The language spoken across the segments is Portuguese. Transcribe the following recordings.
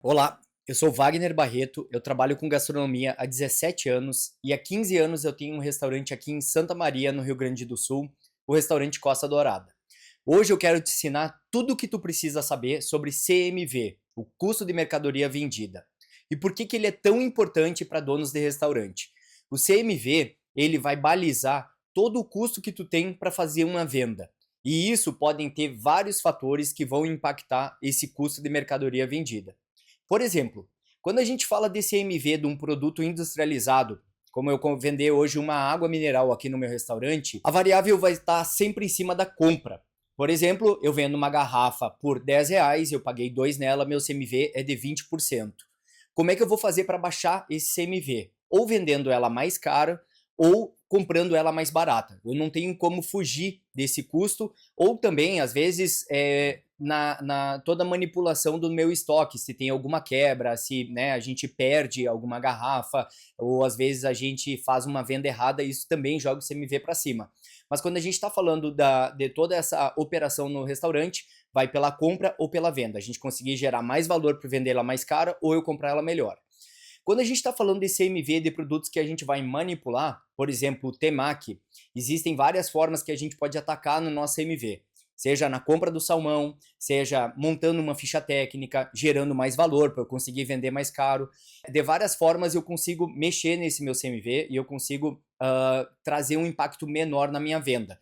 Olá, eu sou Wagner Barreto, eu trabalho com gastronomia há 17 anos e há 15 anos eu tenho um restaurante aqui em Santa Maria, no Rio Grande do Sul, o restaurante Costa Dourada. Hoje eu quero te ensinar tudo o que tu precisa saber sobre CMV, o custo de mercadoria vendida. E por que ele é tão importante para donos de restaurante? O CMV, ele vai balizar todo o custo que tu tem para fazer uma venda. E isso podem ter vários fatores que vão impactar esse custo de mercadoria vendida. Por exemplo, quando a gente fala desse MV de um produto industrializado, como eu vender hoje uma água mineral aqui no meu restaurante, a variável vai estar sempre em cima da compra. Por exemplo, eu vendo uma garrafa por R$ 10, eu paguei 2 nela, meu CMV é de 20%. Como é que eu vou fazer para baixar esse CMV? Ou vendendo ela mais cara, ou comprando ela mais barata. Eu não tenho como fugir desse custo, ou também, às vezes, na toda a manipulação do meu estoque, se tem alguma quebra, se né, a gente perde alguma garrafa, ou às vezes a gente faz uma venda errada, isso também joga o CMV para cima. Mas quando a gente está falando de toda essa operação no restaurante, vai pela compra ou pela venda. A gente conseguir gerar mais valor para vender ela mais cara ou eu comprar ela melhor. Quando a gente está falando de CMV de produtos que a gente vai manipular, por exemplo, o temaki, existem várias formas que a gente pode atacar no nosso CMV. Seja na compra do salmão, seja montando uma ficha técnica, gerando mais valor para eu conseguir vender mais caro. De várias formas eu consigo mexer nesse meu CMV e eu consigo trazer um impacto menor na minha venda.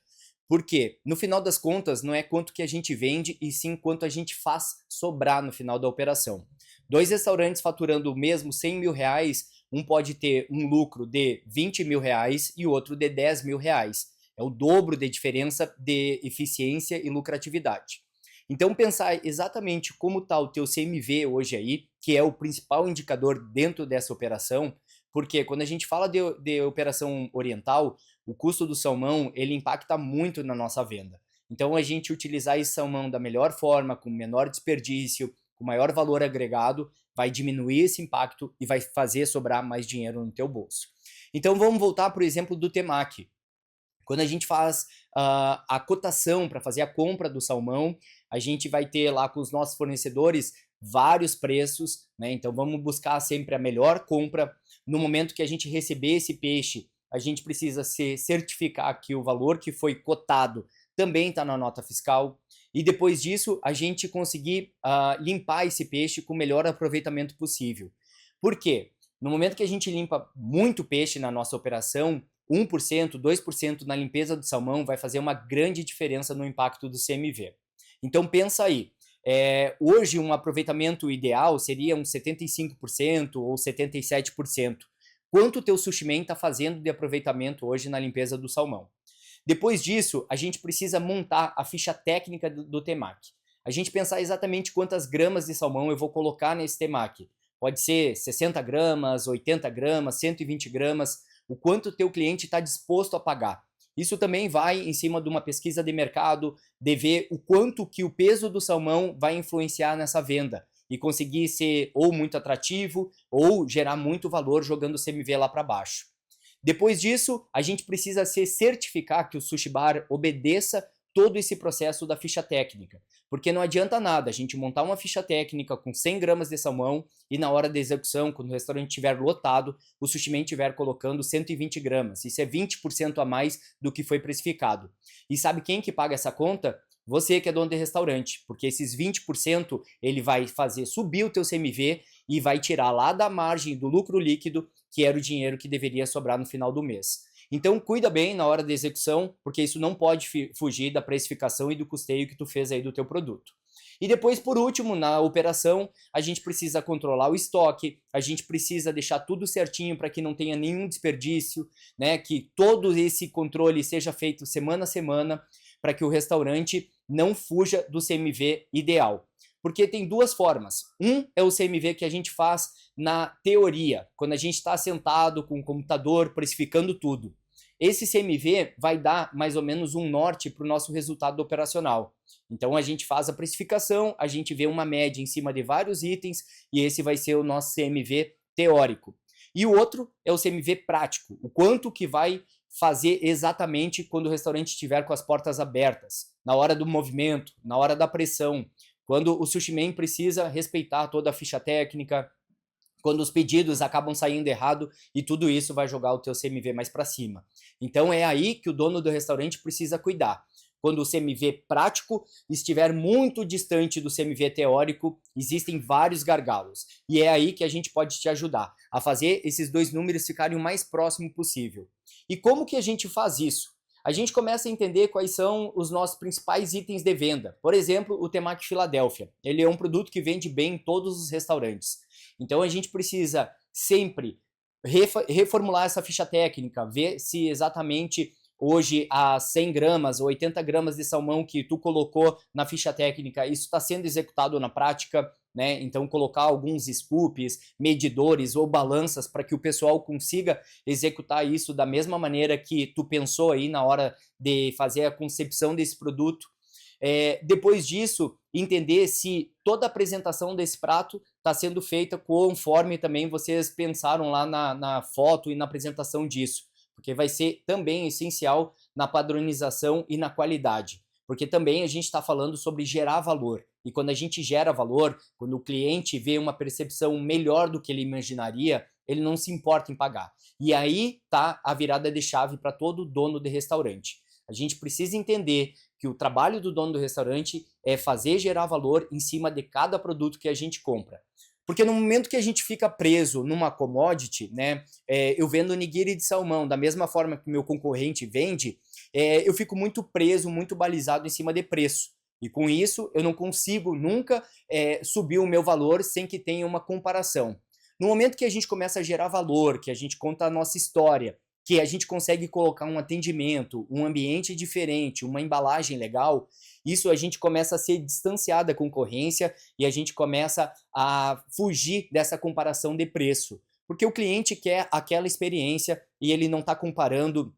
Por quê? No final das contas, não é quanto que a gente vende, e sim quanto a gente faz sobrar no final da operação. Dois restaurantes faturando o mesmo R$ 100.000, um pode ter um lucro de R$ 20.000 e o outro de R$ 10.000. É o dobro de diferença de eficiência e lucratividade. Então, pensar exatamente como está o teu CMV hoje aí, que é o principal indicador dentro dessa operação, porque quando a gente fala de operação oriental, o custo do salmão ele impacta muito na nossa venda. Então, a gente utilizar esse salmão da melhor forma, com menor desperdício, com maior valor agregado, vai diminuir esse impacto e vai fazer sobrar mais dinheiro no teu bolso. Então, vamos voltar para o exemplo do temaki. Quando a gente faz a cotação para fazer a compra do salmão, a gente vai ter lá com os nossos fornecedores vários preços, né? Então vamos buscar sempre a melhor compra. No momento que a gente receber esse peixe, a gente precisa se certificar que o valor que foi cotado também está na nota fiscal. E depois disso, a gente conseguir limpar esse peixe com o melhor aproveitamento possível. Por quê? No momento que a gente limpa muito peixe na nossa operação, 1%, 2% na limpeza do salmão vai fazer uma grande diferença no impacto do CMV. Então pensa aí, hoje um aproveitamento ideal seria uns 75% ou 77%. Quanto o teu sushi man está fazendo de aproveitamento hoje na limpeza do salmão? Depois disso, a gente precisa montar a ficha técnica do temaki. A gente pensar exatamente quantas gramas de salmão eu vou colocar nesse temaki. Pode ser 60 gramas, 80 gramas, 120 gramas, o quanto o teu cliente está disposto a pagar. Isso também vai em cima de uma pesquisa de mercado, de ver o quanto que o peso do salmão vai influenciar nessa venda e conseguir ser ou muito atrativo ou gerar muito valor jogando o CMV lá para baixo. Depois disso, a gente precisa se certificar que o sushi bar obedeça todo esse processo da ficha técnica. Porque não adianta nada a gente montar uma ficha técnica com 100 gramas de salmão e na hora da execução, quando o restaurante estiver lotado, o sushi man estiver colocando 120 gramas. Isso é 20% a mais do que foi precificado. E sabe quem que paga essa conta? Você que é dono de restaurante, porque esses 20% ele vai fazer subir o teu CMV e vai tirar lá da margem do lucro líquido, que era o dinheiro que deveria sobrar no final do mês. Então cuida bem na hora da execução, porque isso não pode fugir da precificação e do custeio que tu fez aí do teu produto. E depois, por último, na operação, a gente precisa controlar o estoque, a gente precisa deixar tudo certinho para que não tenha nenhum desperdício, né? Que todo esse controle seja feito semana a semana, para que o restaurante não fuja do CMV ideal. Porque tem duas formas. Um é o CMV que a gente faz na teoria, quando a gente está sentado com o computador precificando tudo. Esse CMV vai dar mais ou menos um norte para o nosso resultado operacional. Então a gente faz a precificação, a gente vê uma média em cima de vários itens e esse vai ser o nosso CMV teórico. E o outro é o CMV prático, o quanto que vai fazer exatamente quando o restaurante estiver com as portas abertas, na hora do movimento, na hora da pressão, quando o Sushi Man precisa respeitar toda a ficha técnica, quando os pedidos acabam saindo errado e tudo isso vai jogar o teu CMV mais para cima. Então é aí que o dono do restaurante precisa cuidar. Quando o CMV prático estiver muito distante do CMV teórico, existem vários gargalos. E é aí que a gente pode te ajudar a fazer esses dois números ficarem o mais próximo possível. E como que a gente faz isso? A gente começa a entender quais são os nossos principais itens de venda. Por exemplo, o Temaki Filadélfia. Ele é um produto que vende bem em todos os restaurantes. Então a gente precisa sempre reformular essa ficha técnica, ver se exatamente hoje as 100 gramas ou 80 gramas de salmão que tu colocou na ficha técnica, isso está sendo executado na prática, né? Então colocar alguns scoops, medidores ou balanças para que o pessoal consiga executar isso da mesma maneira que tu pensou aí na hora de fazer a concepção desse produto. Depois disso, entender se toda a apresentação desse prato está sendo feita conforme também vocês pensaram lá na foto e na apresentação disso, porque vai ser também essencial na padronização e na qualidade, porque também a gente está falando sobre gerar valor, e quando a gente gera valor, quando o cliente vê uma percepção melhor do que ele imaginaria, ele não se importa em pagar. E aí tá a virada de chave para todo dono de restaurante. A gente precisa entender que o trabalho do dono do restaurante é fazer gerar valor em cima de cada produto que a gente compra. Porque no momento que a gente fica preso numa commodity, né, eu vendo nigiri de salmão da mesma forma que o meu concorrente vende, eu fico muito preso, muito balizado em cima de preço. E com isso eu não consigo nunca subir o meu valor sem que tenha uma comparação. No momento que a gente começa a gerar valor, que a gente conta a nossa história, que a gente consegue colocar um atendimento, um ambiente diferente, uma embalagem legal, isso a gente começa a se distanciar da concorrência e a gente começa a fugir dessa comparação de preço. Porque o cliente quer aquela experiência e ele não está comparando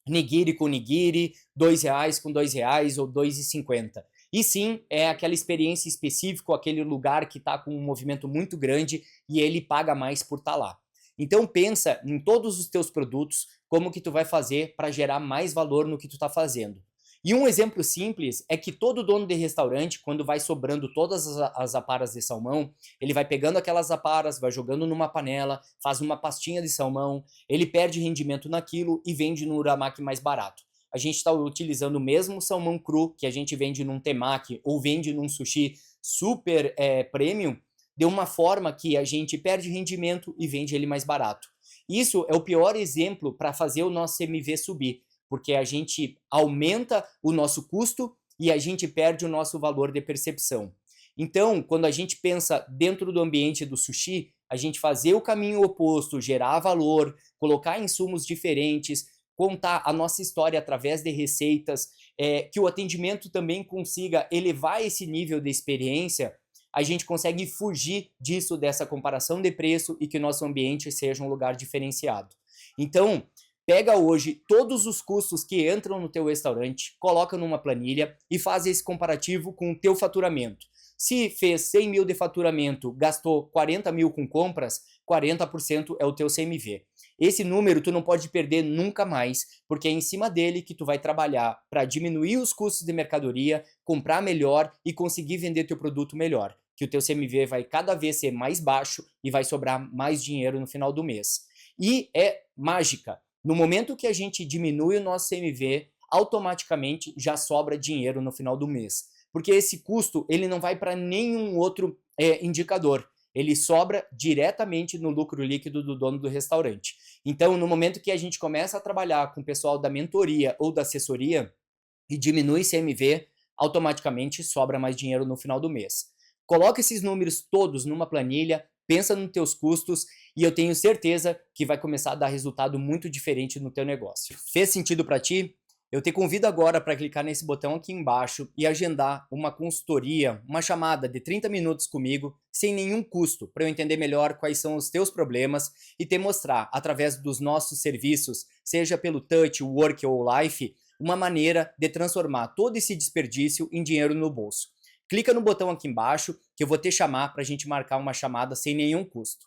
nigiri com nigiri, R$ 2 com R$ 2 ou R$ 2,50. E sim, é aquela experiência específica, aquele lugar que está com um movimento muito grande e ele paga mais por estar lá. Então pensa em todos os teus produtos, como que tu vai fazer para gerar mais valor no que tu está fazendo. E um exemplo simples é que todo dono de restaurante, quando vai sobrando todas as aparas de salmão, ele vai pegando aquelas aparas, vai jogando numa panela, faz uma pastinha de salmão, ele perde rendimento naquilo e vende no uramaki mais barato. A gente está utilizando o mesmo salmão cru que a gente vende num temaki ou vende num sushi super premium, de uma forma que a gente perde rendimento e vende ele mais barato. Isso é o pior exemplo para fazer o nosso CMV subir, porque a gente aumenta o nosso custo e a gente perde o nosso valor de percepção. Então, quando a gente pensa dentro do ambiente do sushi, a gente fazer o caminho oposto, gerar valor, colocar insumos diferentes, contar a nossa história através de receitas, que o atendimento também consiga elevar esse nível de experiência, a gente consegue fugir disso, dessa comparação de preço e que o nosso ambiente seja um lugar diferenciado. Então, pega hoje todos os custos que entram no teu restaurante, coloca numa planilha e faz esse comparativo com o teu faturamento. Se fez 100 mil de faturamento, gastou 40 mil com compras, 40% é o teu CMV. Esse número tu não pode perder nunca mais, porque é em cima dele que tu vai trabalhar para diminuir os custos de mercadoria, comprar melhor e conseguir vender teu produto melhor, que o teu CMV vai cada vez ser mais baixo e vai sobrar mais dinheiro no final do mês. E é mágica. No momento que a gente diminui o nosso CMV, automaticamente já sobra dinheiro no final do mês. Porque esse custo ele não vai para nenhum outro indicador. Ele sobra diretamente no lucro líquido do dono do restaurante. Então, no momento que a gente começa a trabalhar com o pessoal da mentoria ou da assessoria e diminui CMV, automaticamente sobra mais dinheiro no final do mês. Coloca esses números todos numa planilha, pensa nos teus custos e eu tenho certeza que vai começar a dar resultado muito diferente no teu negócio. Fez sentido para ti? Eu te convido agora para clicar nesse botão aqui embaixo e agendar uma consultoria, uma chamada de 30 minutos comigo, sem nenhum custo, para eu entender melhor quais são os teus problemas e te mostrar, através dos nossos serviços, seja pelo Touch, Work ou Life, uma maneira de transformar todo esse desperdício em dinheiro no bolso. Clica no botão aqui embaixo que eu vou te chamar para a gente marcar uma chamada sem nenhum custo.